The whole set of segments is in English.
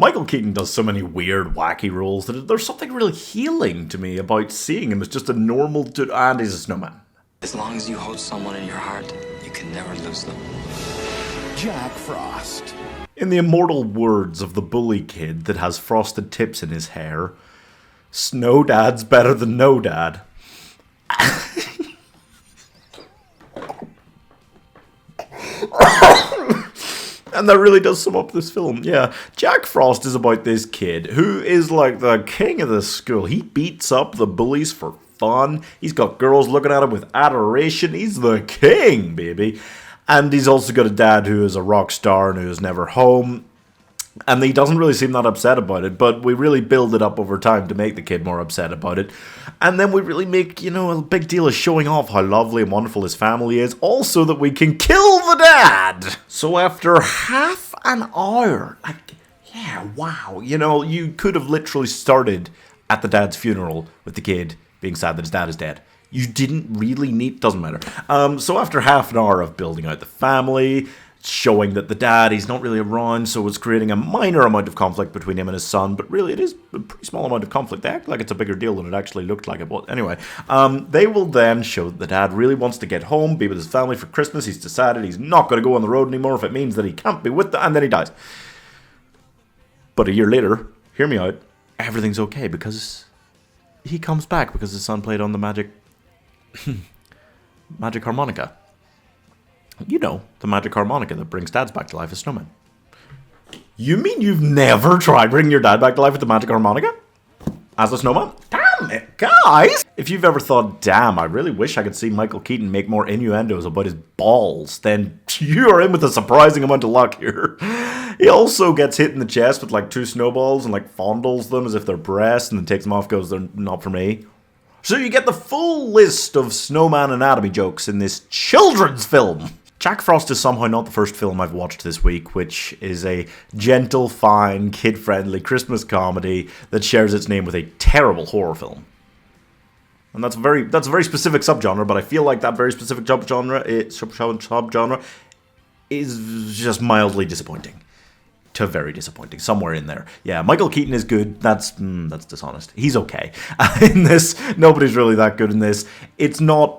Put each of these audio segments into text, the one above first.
Michael Keaton does so many weird, wacky roles that there's something really healing to me about seeing him as just a normal dude, and he's a snowman. As long as you hold someone in your heart, you can never lose them. Jackfrost. In the immortal words of the bully kid that has frosted tips in his hair, Snow Dad's better than no dad. And that really does sum up this film, yeah. Jack Frost is about this kid who is like the king of the school. He beats up the bullies for fun. He's got girls looking at him with adoration. He's the king, baby. And he's also got a dad who is a rock star and who is never home. And he doesn't really seem that upset about it, but we really build it up over time to make the kid more upset about it. And then we really make, a big deal of showing off how lovely and wonderful his family is. Also that we can kill the dad! So after half an hour, wow. You could have literally started at the dad's funeral with the kid being sad that his dad is dead. You didn't really need... Doesn't matter. So after half an hour of building out the family, showing that the dad, he's not really around, so it's creating a minor amount of conflict between him and his son, but really it is a pretty small amount of conflict. They act like it's a bigger deal than it actually looked like it was. Anyway, they will then show that the dad really wants to get home, be with his family for Christmas. He's decided he's not going to go on the road anymore if it means that he can't be with them, and then he dies. But a year later, hear me out, everything's okay because he comes back because his son played on the magic harmonica. The magic harmonica that brings dads back to life as snowmen. You mean you've never tried bringing your dad back to life with the magic harmonica? As a snowman? Damn it, guys! If you've ever thought, damn, I really wish I could see Michael Keaton make more innuendos about his balls, then you're in with a surprising amount of luck here. He also gets hit in the chest with 2 snowballs and fondles them as if they're breasts and then takes them off, goes, they're not for me. So you get the full list of snowman anatomy jokes in this children's film. Jack Frost is somehow not the first film I've watched this week, which is a gentle, fine, kid-friendly Christmas comedy that shares its name with a terrible horror film. And that's a very specific subgenre, but I feel like that very specific subgenre is just mildly disappointing. To very disappointing, somewhere in there. Yeah, Michael Keaton is good. That's dishonest. He's okay. In this, nobody's really that good in this. It's not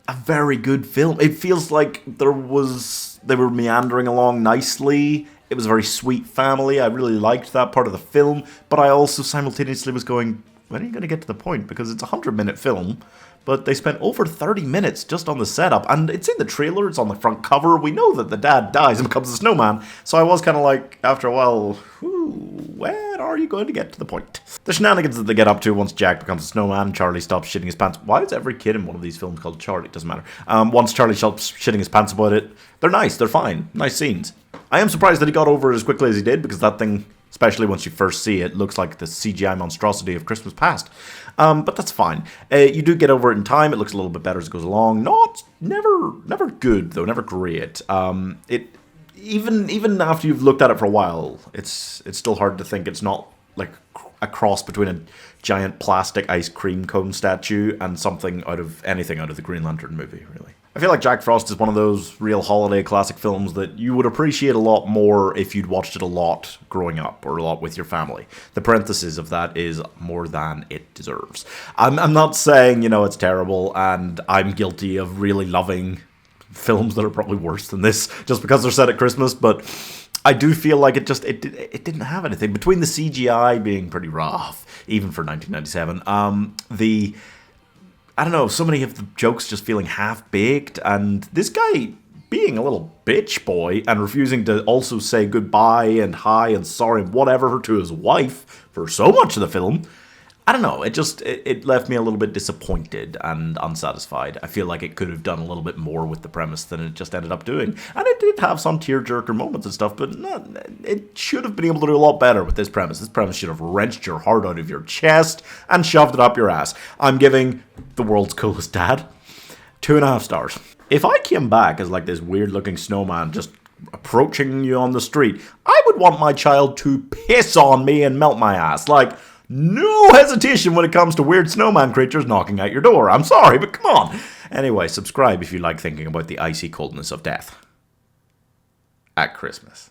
a very good film. It feels like they were meandering along nicely. It was a very sweet family. I really liked that part of the film, but I also simultaneously was going, when are you going to get to the point? Because it's a 100-minute film, but they spent over 30 minutes just on the setup, and it's in the trailer, it's on the front cover. We know that the dad dies and becomes a snowman, so I was kind of like, after a while, when are you going to get to the point? The shenanigans that they get up to once Jack becomes a snowman, Charlie stops shitting his pants. Why is every kid in one of these films called Charlie? It doesn't matter. Once Charlie stops shitting his pants about it, they're nice, they're fine, nice scenes. I am surprised that he got over it as quickly as he did, because that thing, especially once you first see it, looks like the CGI monstrosity of Christmas past. But that's fine. You do get over it in time. It looks a little bit better as it goes along. Never good though. Never great. Even after you've looked at it for a while, it's still hard to think it's not like a cross between a giant plastic ice cream cone statue and anything out of the Green Lantern movie, really. I feel like Jack Frost is one of those real holiday classic films that you would appreciate a lot more if you'd watched it a lot growing up or a lot with your family. The parenthesis of that is more than it deserves. I'm not saying, it's terrible, and I'm guilty of really loving films that are probably worse than this just because they're set at Christmas, but I do feel like it didn't have anything. Between the CGI being pretty rough, even for 1997, I don't know, so many of the jokes just feeling half-baked, and this guy being a little bitch boy and refusing to also say goodbye and hi and sorry and whatever to his wife for so much of the film. I don't know, it left me a little bit disappointed and unsatisfied. I feel like it could have done a little bit more with the premise than it just ended up doing. And it did have some tearjerker moments and stuff, but it should have been able to do a lot better with this premise. This premise should have wrenched your heart out of your chest and shoved it up your ass. I'm giving The World's Coolest Dad 2.5 stars. If I came back as this weird looking snowman just approaching you on the street, I would want my child to piss on me and melt my ass. No hesitation when it comes to weird snowman creatures knocking at your door. I'm sorry, but come on. Anyway, subscribe if you like thinking about the icy coldness of death at Christmas.